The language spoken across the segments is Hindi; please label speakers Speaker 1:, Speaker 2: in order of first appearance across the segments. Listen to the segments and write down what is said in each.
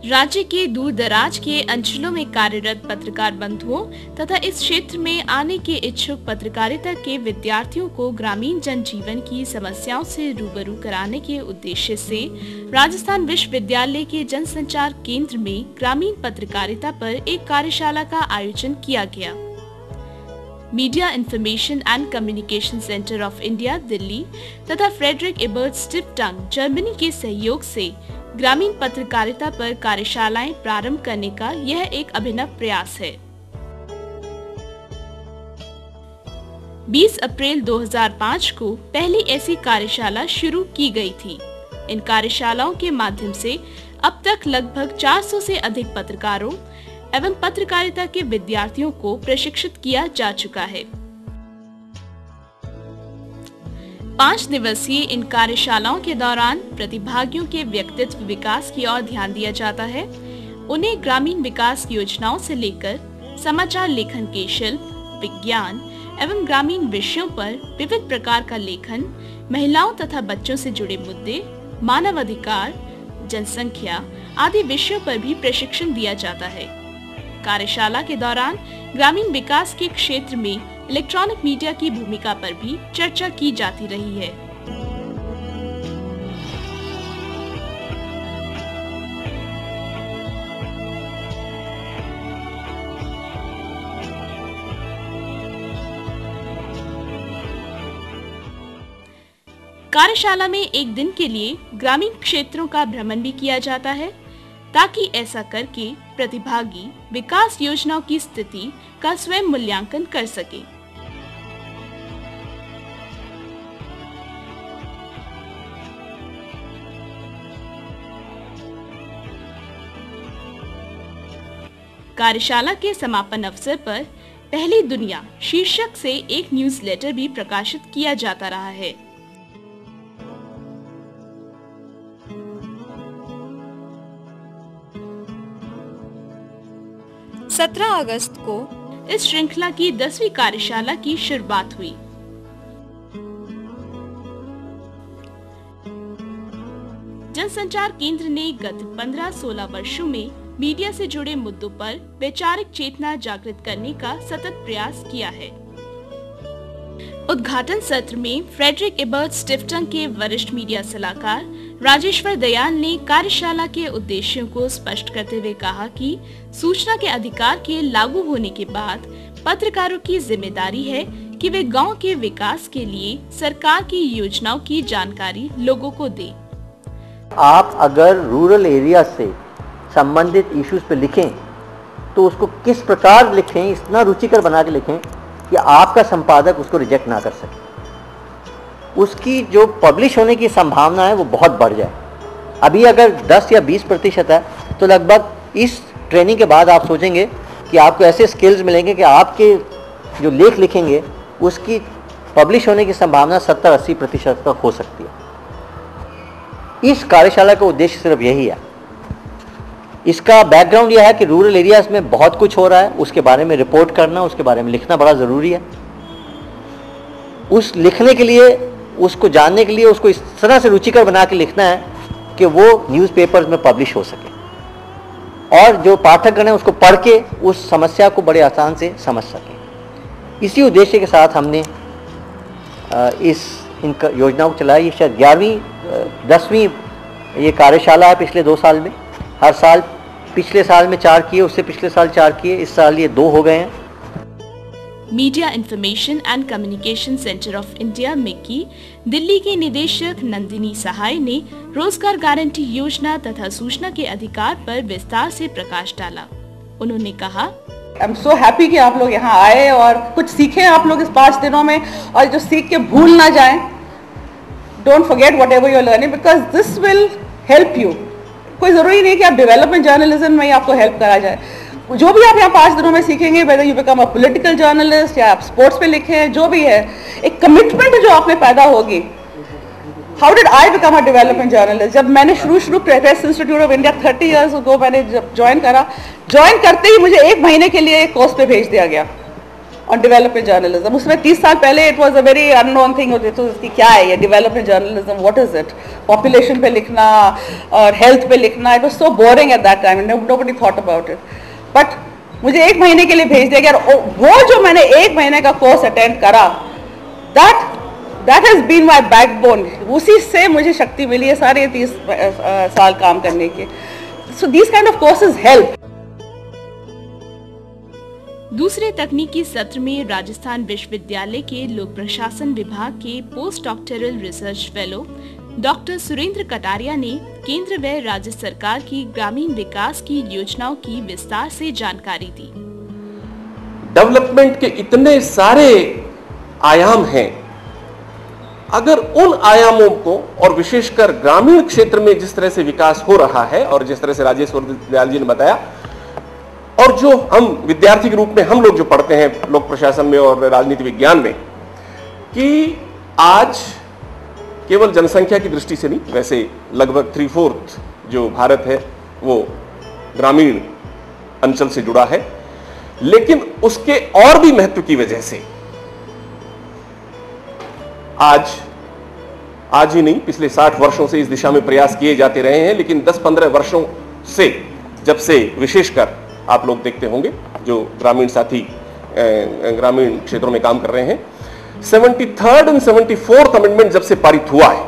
Speaker 1: राज्य के दूर दराज के अंचलों में कार्यरत पत्रकार बंधुओं तथा इस क्षेत्र में आने के इच्छुक पत्रकारिता के विद्यार्थियों को ग्रामीण जनजीवन की समस्याओं से रूबरू कराने के उद्देश्य से राजस्थान विश्वविद्यालय के जनसंचार केंद्र में ग्रामीण पत्रकारिता पर एक कार्यशाला का आयोजन किया गया। Media information and communication centre of India Delhi तथा फ्रेडरिक एबर्ट स्टिफ्टंग जर्मनी के सहयोग से ग्रामीण पत्रकारिता पर कार्यशालाएं प्रारंभ करने का यह एक अभिनव प्रयास है। 20 अप्रैल 2005 को पहली ऐसी कार्यशाला शुरू की गई थी। इन कार्यशालाओं के माध्यम से अब तक लगभग 400 से अधिक पत्रकारों एवं पत्रकारिता के विद्यार्थियों को प्रशिक्षित किया जा चुका है। 5 दिवसीय इन कार्यशालाओं के दौरान प्रतिभागियों के व्यक्तित्व विकास की ओर ध्यान दिया जाता है। उन्हें ग्रामीण विकास योजनाओं से लेकर समाचार लेखन के शिल्प, विज्ञान एवं ग्रामीण विषयों पर विविध प्रकार का लेखन, महिलाओं तथा बच्चों से जुड़े मुद्दे, मानव अधिकार, जनसंख्या आदि विषयों पर भी प्रशिक्षण दिया जाता है। कार्यशाला के दौरान ग्रामीण विकास के क्षेत्र में इलेक्ट्रॉनिक मीडिया की भूमिका पर भी चर्चा की जाती रही है। कार्यशाला में एक दिन के लिए ग्रामीण क्षेत्रों का भ्रमण भी किया जाता है ताकि ऐसा करके प्रतिभागी विकास योजनाओं की स्थिति का स्वयं मूल्यांकन कर सके। कार्यशाला के समापन अवसर पर पहली दुनिया शीर्षक से एक न्यूज़लेटर भी प्रकाशित किया जाता रहा है। सत्रह अगस्त को इस श्रृंखला की 10वीं कार्यशाला की शुरुआत हुई। जनसंचार केंद्र ने गत 15-16 वर्षों में मीडिया से जुड़े मुद्दों पर वैचारिक चेतना जागृत करने का सतत प्रयास किया है। उद्घाटन सत्र में फ्रेडरिक एबर्ट स्टिफ्टंग के वरिष्ठ मीडिया सलाहकार राजेश्वर दयाल ने कार्यशाला के उद्देश्यों को स्पष्ट करते हुए कहा कि सूचना के अधिकार के लागू होने के बाद पत्रकारों की जिम्मेदारी है कि वे गांव के विकास के लिए सरकार की योजनाओं की जानकारी लोगों को दें।
Speaker 2: आप अगर रूरल एरिया से संबंधित इश्यूज पे लिखें तो उसको किस प्रकार लिखें, इतना रुचिकर बना के लिखें कि आपका संपादक उसको रिजेक्ट ना कर सके, उसकी जो पब्लिश होने की संभावना है वो बहुत बढ़ जाए। अभी अगर 10 या 20% है तो लगभग इस ट्रेनिंग के बाद आप सोचेंगे कि आपको ऐसे स्किल्स मिलेंगे कि आपके जो लेख लिखेंगे उसकी पब्लिश होने की संभावना 70-80% तक हो सकती है। इस कार्यशाला का उद्देश्य सिर्फ यही है। इसका बैकग्राउंड यह है कि रूरल एरियाज में बहुत कुछ हो रहा है, उसके बारे में रिपोर्ट करना, उसके बारे में लिखना बड़ा ज़रूरी है। उस लिखने के लिए, उसको जानने के लिए उसको इस तरह से रुचिकर बना के लिखना है कि वो न्यूज़पेपर्स में पब्लिश हो सके और जो पाठकगण है उसको पढ़ के उस समस्या को बड़े आसान से समझ सके। इसी उद्देश्य के साथ हमने इन योजनाओं को चलाई। शायद 11वीं 10वीं ये कार्यशाला है पिछले 2 साल में। हर साल, पिछले साल में 4 किए, उससे पिछले साल 4 किए, इस साल ये 2 हो गए हैं।
Speaker 1: Media information and communication centre of India Mickey Delhi के निदेशक नंदिनी सहाय ने रोजगार गारंटी योजना तथा सूचना के अधिकार पर विस्तार से प्रकाश डाला। उन्होंने कहा,
Speaker 3: आई एम सो हैप्पी कि आप लोग यहाँ आए और कुछ सीखें आप लोग इस 5 दिनों में, और जो सीख के भूल ना जाएं। Don't forget whatever you are learning because this will help you. कोई ज़रूरी नहीं कि आप डेवलपमेंट जर्नलिज्म में ही आपको हेल्प करा जाए। जो भी आप यहाँ 5 दिनों में सीखेंगे, whether you become a political journalist या आप स्पोर्ट्स पे लिखें, जो भी है, एक कमिटमेंट जो आप में पैदा होगी। How did I become a development journalist? जब मैंने शुरू press institute of India 30 years ago मैंने जब ज्वाइन करा, ज्वाइन करते ही मुझे 1 महीने के लिए एक कोर्स पे भेज दिया गया। on development journalism. उसमें 30 साल पहले it was a very unknown thing होती तो इसकी क्या है ये development journalism, what is it? Population पे लिखना और health पे लिखना, it was so boring at that time, nobody thought about it. But मुझे 1 महीने के लिए भेज दिया गया, वो जो मैंने 1 महीने का कोर्स अटेंड करा, that has been my backbone. उसी से मुझे शक्ति मिली है सारे 30 साल काम करने के. So these kind of courses help.
Speaker 1: दूसरे तकनीकी सत्र में राजस्थान विश्वविद्यालय के लोक प्रशासन विभाग के post doctoral research fellow doctor Surendra Kataria ने केंद्र व राज्य सरकार की ग्रामीण विकास की योजनाओं की विस्तार से जानकारी दी।
Speaker 4: डेवलपमेंट के इतने सारे आयाम हैं, अगर उन आयामों को और विशेषकर ग्रामीण क्षेत्र में जिस तरह से विकास हो रहा है और जिस तरह से राजेश्वर दयाल जी ने बताया, और जो हम विद्यार्थी के रूप में हम लोग जो पढ़ते हैं लोक प्रशासन में और राजनीति विज्ञान में, कि आज केवल जनसंख्या की दृष्टि से नहीं, वैसे लगभग 3/4 जो भारत है वो ग्रामीण अंचल से जुड़ा है, लेकिन उसके और भी महत्व की वजह से आज ही नहीं, पिछले 60 वर्षों से इस दिशा में प्रयास किए जाते रहे हैं, लेकिन 10-15 वर्षों से, जब से विशेषकर आप लोग देखते होंगे जो ग्रामीण साथी ग्रामीण क्षेत्रों में काम कर रहे हैं, 73rd और 74th अमेंडमेंट जब से पारित हुआ है,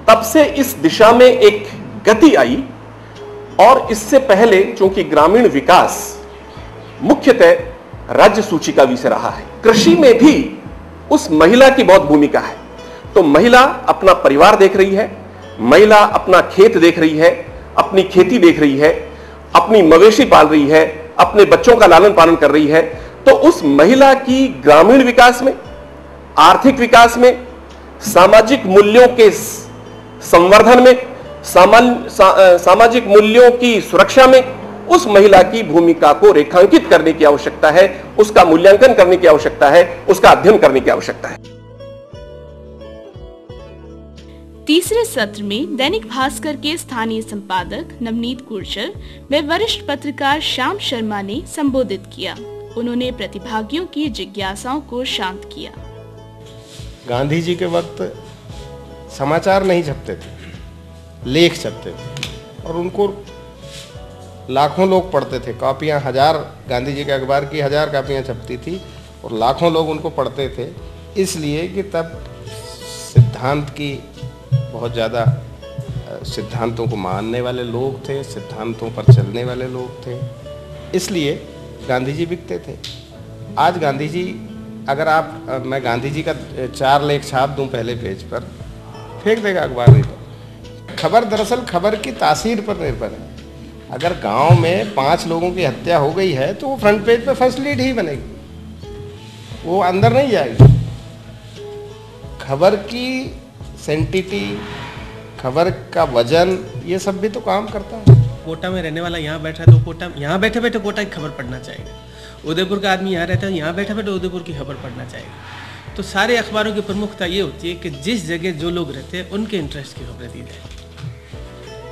Speaker 4: तब से इस दिशा में एक गति आई। और इससे पहले चूंकि ग्रामीण विकास मुख्यतः राज्य सूची का विषय रहा है, कृषि में भी उस महिला की बहुत भूमिका है। तो महिला अपना परिवार देख रही है, महिला अपना खेत देख रही है, अपनी खेती देख रही है, अपनी मवेशी पाल रही है, अपने बच्चों का लालन पालन कर रही है। तो उस महिला की ग्रामीण विकास में, आर्थिक विकास में, सामाजिक मूल्यों के संवर्धन में, सामाजिक मूल्यों की सुरक्षा में उस महिला की भूमिका को रेखांकित करने की आवश्यकता है, उसका मूल्यांकन करने की आवश्यकता है, उसका अध्ययन करने की आवश्यकता है।
Speaker 1: तीसरे सत्र में दैनिक भास्कर के स्थानीय संपादक नवनीत गुर्जर व वरिष्ठ पत्रकार श्याम शर्मा ने संबोधित किया। उन्होंने प्रतिभागियों की जिज्ञासाओं को शांत किया।
Speaker 5: गांधी जी के वक्त समाचार नहीं छपते थे, लेख छपते थे और उनको लाखों लोग पढ़ते थे। कॉपियां 1000, गांधी जी के अखबार की 1000 कॉपियां छपती थी और लाखों लोग उनको पढ़ते थे, इसलिए कि तब सिद्धांत की बहुत ज़्यादा सिद्धांतों को मानने वाले लोग थे, सिद्धांतों पर चलने वाले लोग थे, इसलिए गांधी जी बिकते थे। आज गांधी जी, अगर मैं गांधी जी का 4 लेख छाप दूं पहले पेज पर, फेंक देगा अखबार नहीं तो। खबर दरअसल खबर की तासीर पर निर्भर है। अगर गांव में 5 लोगों की हत्या हो गई है तो वो फ्रंट पेज पर फर्स्ट लीड ही बनेगी, वो अंदर नहीं जाएगी। खबर की सेंटिटी, खबर का वजन, ये सब भी तो काम करता है।
Speaker 6: कोटा में रहने वाला यहाँ बैठा है तो कोटा, यहाँ बैठे बैठे कोटा की खबर पढ़ना चाहेगा। उदयपुर का आदमी यहाँ रहता है, यहाँ बैठे बैठे उदयपुर की खबर पढ़ना चाहेगा। तो सारे अखबारों की प्रमुखता ये होती है कि जिस जगह जो लोग रहते हैं उनके इंटरेस्ट की खबरें दी जाए।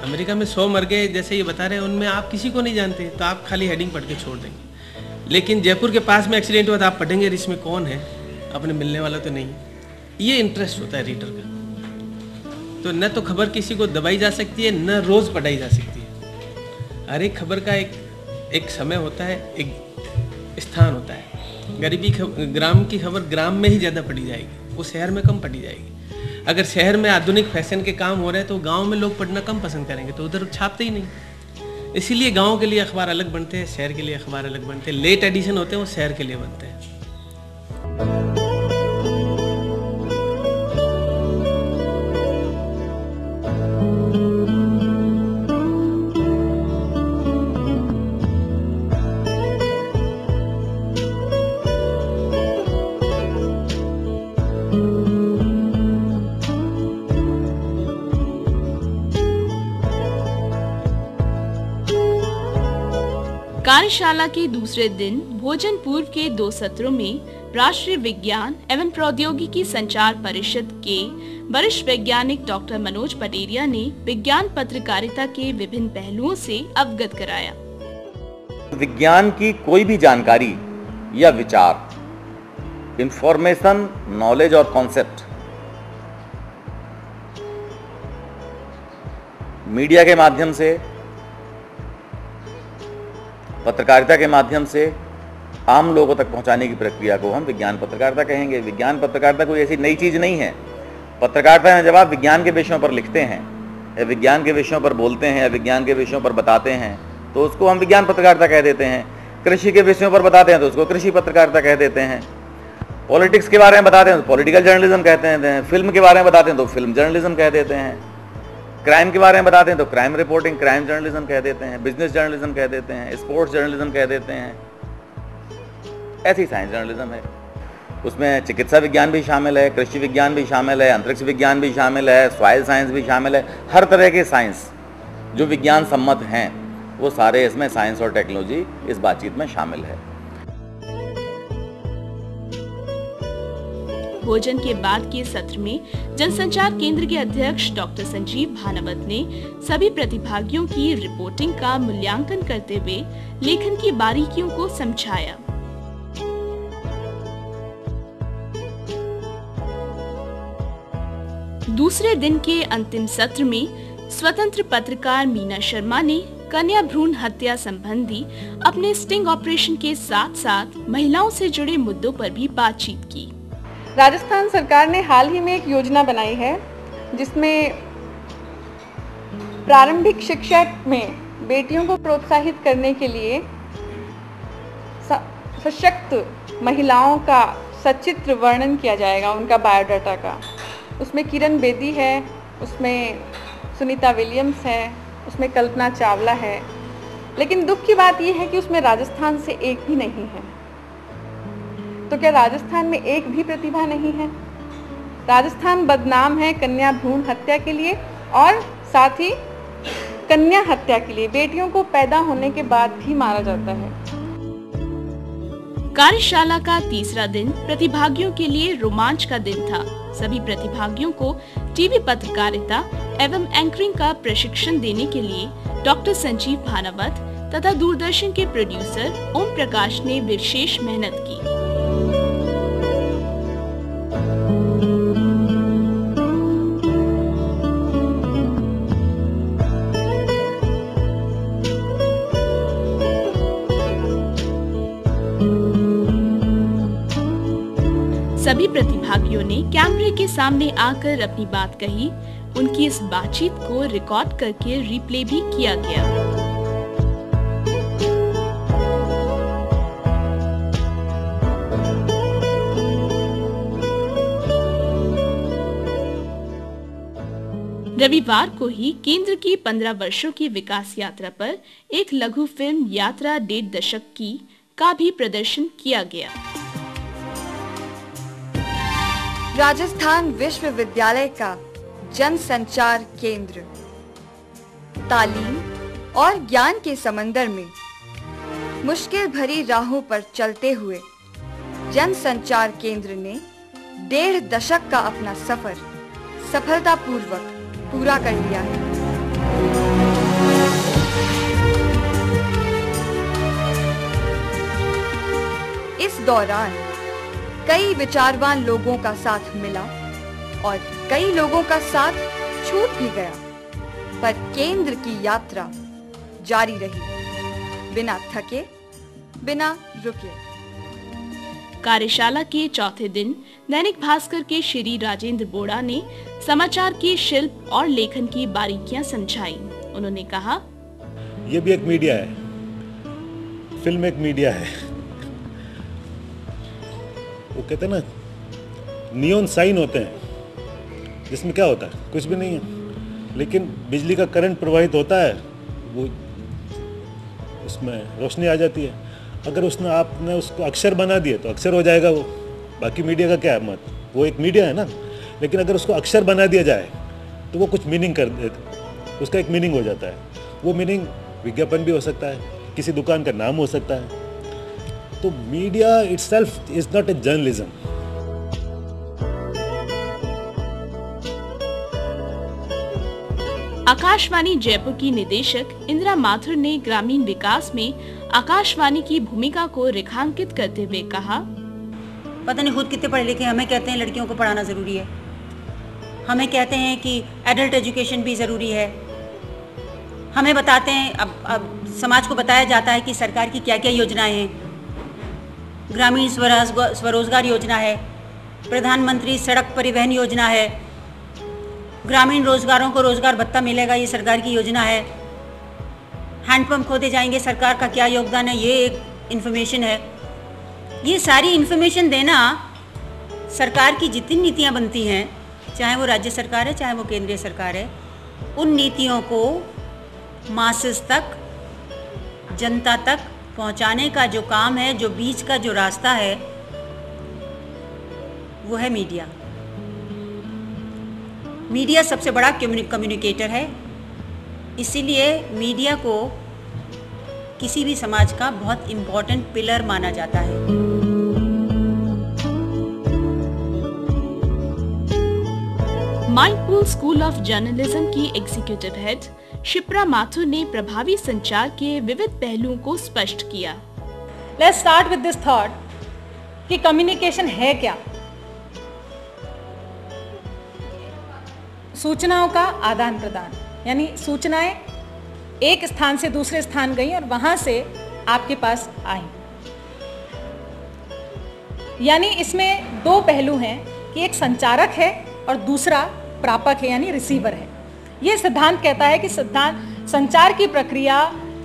Speaker 6: अमेरिका में 100 मर गए जैसे ये बता रहे हैं, उनमें आप किसी को नहीं जानते तो आप खाली हेडिंग पढ़ के छोड़ देंगे। लेकिन जयपुर के पास में एक्सीडेंट हुआ तो आप पढ़ेंगे इसमें कौन है, अपने मिलने वाला तो नहीं। ये इंटरेस्ट होता है रीडर का। तो न तो खबर किसी को दबाई जा सकती है, न रोज़ पढ़ाई जा सकती है। हर एक खबर का एक समय होता है, एक स्थान होता है। गरीबी ग्राम की खबर ग्राम में ही ज़्यादा पढ़ी जाएगी, वो शहर में कम पढ़ी जाएगी। अगर शहर में आधुनिक फैशन के काम हो रहे हैं तो गांव में लोग पढ़ना कम पसंद करेंगे, तो उधर छापते ही नहीं। इसीलिए गांव के लिए अखबार अलग बनते हैं, शहर के लिए अखबार अलग बनते हैं। लेट एडिशन होते हैं वो शहर के लिए बनते हैं।
Speaker 1: कार्यशाला के दूसरे दिन भोजन पूर्व के 2 सत्रों में राष्ट्रीय विज्ञान एवं प्रौद्योगिकी संचार परिषद के वरिष्ठ वैज्ञानिक डॉक्टर मनोज पटेरिया ने विज्ञान पत्रकारिता के विभिन्न पहलुओं से अवगत कराया।
Speaker 7: विज्ञान की कोई भी जानकारी या विचार इंफॉर्मेशन, नॉलेज और कॉन्सेप्ट मीडिया के माध्यम से, पत्रकारिता के माध्यम से आम लोगों तक पहुंचाने की प्रक्रिया को हम विज्ञान पत्रकारिता कहेंगे। विज्ञान पत्रकारिता कोई ऐसी नई चीज़ नहीं है। पत्रकारिता में जब आप विज्ञान के विषयों पर लिखते हैं या विज्ञान के विषयों पर बोलते हैं या विज्ञान के विषयों पर बताते हैं तो उसको हम विज्ञान पत्रकारिता कह देते हैं। कृषि के विषयों पर बताते हैं तो उसको कृषि पत्रकारिता कह देते हैं। पॉलिटिक्स के बारे में बताते हैं तो पॉलिटिकल जर्नलिज्म कहते हैं। फिल्म के बारे में बताते हैं तो फिल्म जर्नलिज्म कह देते हैं। क्राइम के बारे में बताते हैं तो क्राइम रिपोर्टिंग, क्राइम जर्नलिज्म कह देते हैं। बिजनेस जर्नलिज्म कह देते हैं। स्पोर्ट्स जर्नलिज्म कह देते हैं। ऐसी साइंस जर्नलिज्म है। उसमें चिकित्सा विज्ञान भी शामिल है, कृषि विज्ञान भी शामिल है, अंतरिक्ष विज्ञान भी शामिल है, सॉइल साइंस भी शामिल है। हर तरह के साइंस जो विज्ञान सम्मत हैं वो सारे इसमें साइंस और टेक्नोलॉजी इस बातचीत में शामिल है।
Speaker 1: भोजन के बाद के सत्र में जनसंचार केंद्र के अध्यक्ष डॉक्टर संजीव भानवत ने सभी प्रतिभागियों की रिपोर्टिंग का मूल्यांकन करते हुए लेखन की बारीकियों को समझाया। दूसरे दिन के अंतिम सत्र में स्वतंत्र पत्रकार मीना शर्मा ने कन्या भ्रूण हत्या संबंधी अपने स्टिंग ऑपरेशन के साथ साथ महिलाओं से जुड़े मुद्दों पर भी बातचीत की।
Speaker 3: राजस्थान सरकार ने हाल ही में एक योजना बनाई है जिसमें प्रारंभिक शिक्षा में बेटियों को प्रोत्साहित करने के लिए सशक्त महिलाओं का सचित्र वर्णन किया जाएगा, उनका बायोडाटा का। उसमें किरण बेदी है, उसमें सुनीता विलियम्स है, उसमें कल्पना चावला है। लेकिन दुख की बात यह है कि उसमें राजस्थान से एक भी नहीं है। तो क्या राजस्थान में एक भी प्रतिभा नहीं है? राजस्थान बदनाम है कन्या भ्रूण हत्या के लिए और साथ ही कन्या हत्या के लिए। बेटियों को पैदा होने के बाद भी मारा जाता है।
Speaker 1: कार्यशाला का तीसरा दिन प्रतिभागियों के लिए रोमांच का दिन था। सभी प्रतिभागियों को टीवी पत्रकारिता एवं एंकरिंग का प्रशिक्षण देने के लिए डॉक्टर संजीव भानवत तथा दूरदर्शन के प्रोड्यूसर ओम प्रकाश ने विशेष मेहनत की। सभी प्रतिभागियों ने कैमरे के सामने आकर अपनी बात कही। उनकी इस बातचीत को रिकॉर्ड करके रिप्ले भी किया गया। रविवार को ही केंद्र की 15 वर्षों की विकास यात्रा पर एक लघु फिल्म यात्रा 1.5 दशक की का भी प्रदर्शन किया गया।
Speaker 8: राजस्थान विश्वविद्यालय का जनसंचार केंद्र तालीम और ज्ञान के समंदर में मुश्किल भरी राहों पर चलते हुए जनसंचार केंद्र ने 1.5 दशक का अपना सफर सफलतापूर्वक पूरा कर लिया है। इस दौरान कई विचारवान लोगों का साथ मिला और कई लोगों का साथ छूट भी गया, पर केंद्र की यात्रा जारी रही, बिना थके, बिना रुके।
Speaker 1: कार्यशाला के चौथे दिन दैनिक भास्कर के श्री राजेंद्र बोड़ा ने समाचार के शिल्प और लेखन की बारीकियां समझाई। उन्होंने कहा,
Speaker 9: ये भी एक मीडिया है, फिल्म एक मीडिया है। वो कहते हैं ना, नियॉन साइन होते हैं जिसमें क्या होता है, कुछ भी नहीं है, लेकिन बिजली का करंट प्रवाहित होता है, वो उसमें रोशनी आ जाती है। अगर आपने उसको अक्षर बना दिए तो अक्षर हो जाएगा वो। बाकी मीडिया का क्या है मत, वो एक मीडिया है ना, लेकिन अगर उसको अक्षर बना दिया जाए तो वो कुछ मीनिंग कर देते, उसका एक मीनिंग हो जाता है। वो मीनिंग विज्ञापन भी हो सकता है, किसी दुकान का नाम हो सकता है। तो media itself is not a journalism.
Speaker 1: Akashvani Jaipur की निदेशक इंदिरा माथुर ने ग्रामीण विकास में आकाशवाणी की भूमिका को रेखांकित करते हुए कहा,
Speaker 10: पता नहीं खुद कितने पढ़े लिखे, हमें कहते हैं लड़कियों को पढ़ाना ज़रूरी है, हमें कहते हैं कि एडल्ट एजुकेशन भी ज़रूरी है, हमें बताते हैं, अब समाज को बताया जाता है कि सरकार की क्या क्या योजनाएं हैं। ग्रामीण स्वरोजगार योजना है, प्रधानमंत्री सड़क परिवहन योजना है, ग्रामीण रोजगारों को रोजगार भत्ता मिलेगा, ये सरकार की योजना है, हैंडपंप खोदे जाएंगे, सरकार का क्या योगदान है, ये एक इन्फॉर्मेशन है। ये सारी इन्फॉर्मेशन देना सरकार की जितनी नीतियाँ बनती हैं, चाहे वो राज्य सरकार है चाहे वो केंद्रीय सरकार है, उन नीतियों को मासेस तक, जनता तक पहुंचाने का जो काम है, जो बीच का जो रास्ता है, वो है मीडिया। मीडिया सबसे बड़ा कम्युनिकेटर है, इसीलिए मीडिया को किसी भी समाज का बहुत इम्पोर्टेंट पिलर माना जाता है।
Speaker 1: माइंडफुल स्कूल ऑफ जर्नलिज्म की एग्जीक्यूटिव हेड शिप्रा माथुर ने प्रभावी संचार के विविध पहलुओं को स्पष्ट किया।
Speaker 11: Let's start with this thought कि कम्युनिकेशन है क्या। सूचनाओं का आदान प्रदान, यानी सूचनाएं एक स्थान से दूसरे स्थान गई और वहां से आपके पास आई। यानी इसमें दो पहलू हैं कि एक संचारक है और दूसरा प्रापक है, यानी रिसीवर है। यह सिद्धांत कहता है कि संचार की प्रक्रिया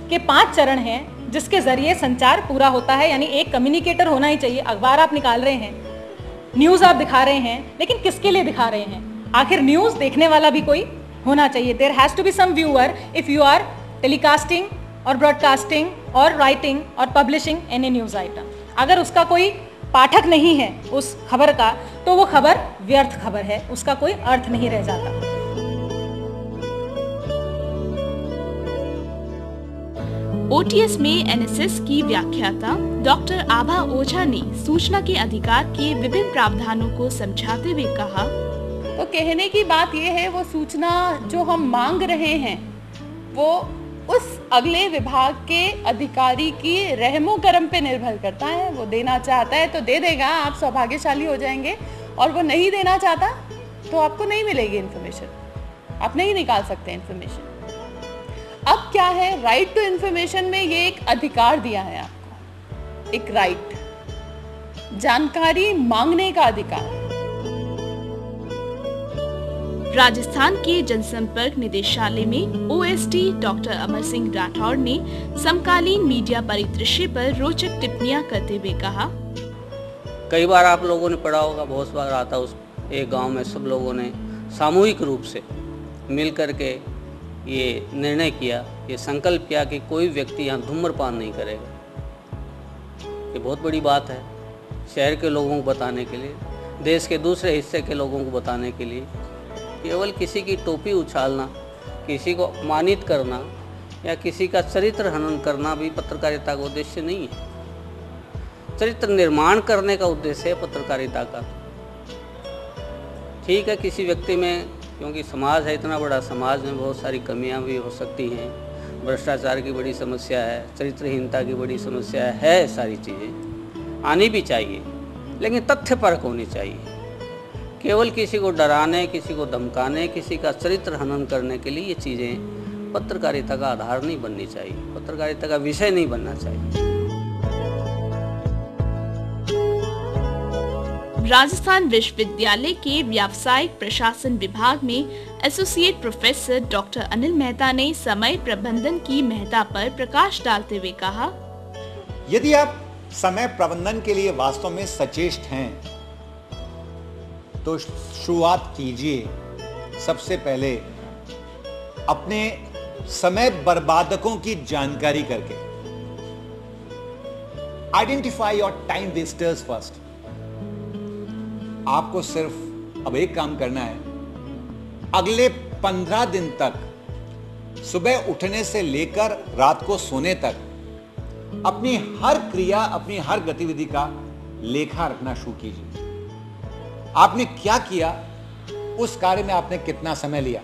Speaker 11: के 5 चरण हैं जिसके जरिए संचार पूरा होता है। यानी एक कम्युनिकेटर होना ही चाहिए। अखबार आप निकाल रहे हैं, न्यूज़ आप दिखा रहे हैं, लेकिन किसके लिए दिखा रहे हैं? आखिर न्यूज़ देखने वाला भी कोई होना चाहिए। There has to be some viewer if you are telecasting और ब्रॉडकास्टिंग और राइटिंग और पब्लिशिंग एनी न्यूज़ आइटम। अगर उसका कोई पाठक नहीं है उस खबर का, तो वो खबर व्यर्थ खबर है, उसका कोई अर्थ नहीं रह जाता।
Speaker 1: ओटीएस में एनएसएस की व्याख्याता डॉक्टर आभा ओझा ने सूचना के अधिकार के विभिन्न प्रावधानों को समझाते हुए कहा,
Speaker 3: तो कहने की बात यह है, वो सूचना जो हम मांग रहे हैं वो उस अगले विभाग के अधिकारी की रहमो करम पे निर्भर करता है। वो देना चाहता है तो दे देगा, आप सौभाग्यशाली हो जाएंगे, और वो नहीं देना चाहता तो आपको नहीं मिलेगी इन्फॉर्मेशन, आप नहीं निकाल सकते इन्फॉर्मेशन। अब क्या है, राइट टू इन्फॉर्मेशन में ये एक अधिकार दिया है आपको, एक राइट, जानकारी मांगने का अधिकार।
Speaker 1: राजस्थान के जनसंपर्क निदेशालय में ओएसडी डॉक्टर अमर सिंह राठौड़ ने समकालीन मीडिया परिदृश्य पर रोचक टिप्पणियां करते हुए कहा,
Speaker 12: कई बार आप लोगों ने पढ़ा होगा, बहुत बार आता उस एक गांव में सब लोगों ने सामूहिक रूप से मिल करके ये निर्णय किया, ये संकल्प किया कि कोई व्यक्ति यहाँ धूम्रपान नहीं करेगा। ये बहुत बड़ी बात है शहर के लोगों को बताने के लिए, देश के दूसरे हिस्से के लोगों को बताने के लिए। केवल किसी की टोपी उछालना, किसी को अपमानित करना या किसी का चरित्र हनन करना भी पत्रकारिता का उद्देश्य नहीं है। चरित्र निर्माण करने का उद्देश्य है पत्रकारिता का। ठीक है, किसी व्यक्ति में, क्योंकि समाज है, इतना बड़ा समाज में बहुत सारी कमियां भी हो सकती हैं, भ्रष्टाचार की बड़ी समस्या है, चरित्रहीनता की बड़ी समस्या है, सारी चीज़ें आनी भी चाहिए, लेकिन तथ्यपरक होनी चाहिए। केवल किसी को डराने, किसी को धमकाने, किसी का चरित्र हनन करने के लिए ये चीज़ें पत्रकारिता का आधार नहीं बननी चाहिए, पत्रकारिता का विषय नहीं बनना चाहिए।
Speaker 1: राजस्थान विश्वविद्यालय के व्यावसायिक प्रशासन विभाग में associate professor doctor Anil Mehta ने समय प्रबंधन की महत्ता पर प्रकाश डालते हुए कहा,
Speaker 13: यदि आप समय प्रबंधन के लिए वास्तव में सचेष्ट हैं तो शुरुआत कीजिए सबसे पहले अपने समय बर्बादकों की जानकारी करके। Identify your time wasters first. आपको सिर्फ अब एक काम करना है, अगले 15 दिन तक सुबह उठने से लेकर रात को सोने तक अपनी हर क्रिया, अपनी हर गतिविधि का लेखा रखना शुरू कीजिए। आपने क्या किया, उस कार्य में आपने कितना समय लिया।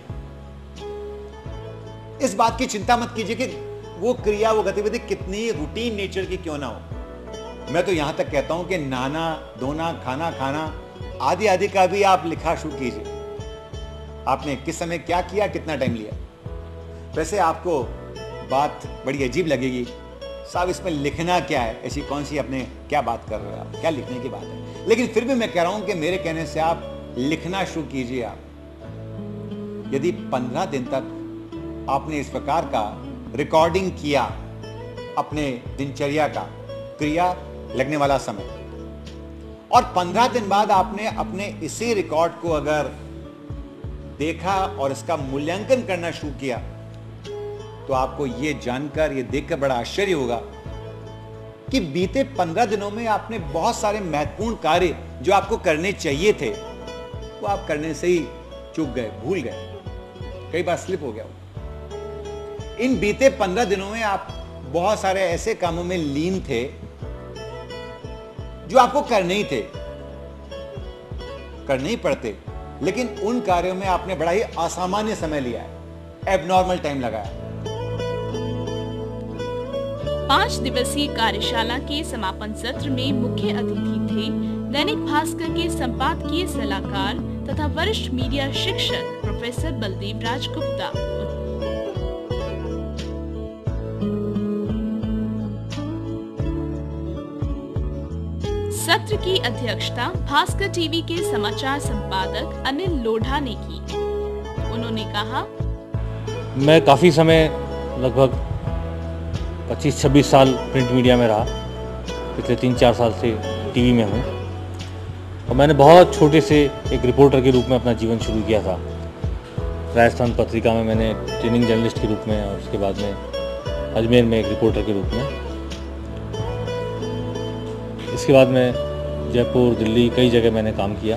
Speaker 13: इस बात की चिंता मत कीजिए कि वो क्रिया, वो गतिविधि कितनी रूटीन नेचर की क्यों ना हो, मैं तो यहां तक कहता हूं कि नाना धोना खाना खाना आदि आदि का भी आप लिखा शुरू कीजिए। आपने किस समय क्या किया, कितना टाइम लिया। वैसे आपको बात बड़ी अजीब लगेगी, साहब इसमें लिखना क्या है, ऐसी कौन सी अपने क्या बात कर रहे हो आप, क्या लिखने की बात है। लेकिन फिर भी मैं कह रहा हूं कि मेरे कहने से आप लिखना शुरू कीजिए। आप यदि 15 दिन तक आपने इस प्रकार का रिकॉर्डिंग किया अपने दिनचर्या का, क्रिया लगने वाला समय, और 15 दिन बाद आपने अपने इसी रिकॉर्ड को अगर देखा और इसका मूल्यांकन करना शुरू किया, तो आपको यह जानकर, यह देखकर बड़ा आश्चर्य होगा कि बीते 15 दिनों में आपने बहुत सारे महत्वपूर्ण कार्य जो आपको करने चाहिए थे वो आप करने से ही चूक गए, भूल गए, कई बार स्लिप हो गया। इन बीते 15 दिनों में आप बहुत सारे ऐसे कामों में लीन थे जो आपको करने ही थे, करने ही पड़ते, लेकिन उन कार्यों में आपने बड़ा ही असामान्य समय लिया है, एबनॉर्मल टाइम लगाया।
Speaker 1: 5 दिवसीय कार्यशाला के समापन सत्र में मुख्य अतिथि थे दैनिक भास्कर के संपादकीय सलाहकार तथा वरिष्ठ मीडिया शिक्षक प्रोफेसर बलदेव राज गुप्ता। सत्र की अध्यक्षता भास्कर टीवी के समाचार संपादक अनिल लोढ़ा ने की। उन्होंने कहा,
Speaker 14: मैं काफ़ी समय, लगभग 25-26 साल प्रिंट मीडिया में रहा, पिछले 3-4 साल से टीवी में हूँ, और मैंने बहुत छोटे से एक रिपोर्टर के रूप में अपना जीवन शुरू किया था। राजस्थान पत्रिका में मैंने ट्रेनिंग जर्नलिस्ट के रूप में, और उसके बाद में अजमेर में एक रिपोर्टर के रूप में। इसके बाद मैं जयपुर, दिल्ली, कई जगह मैंने काम किया।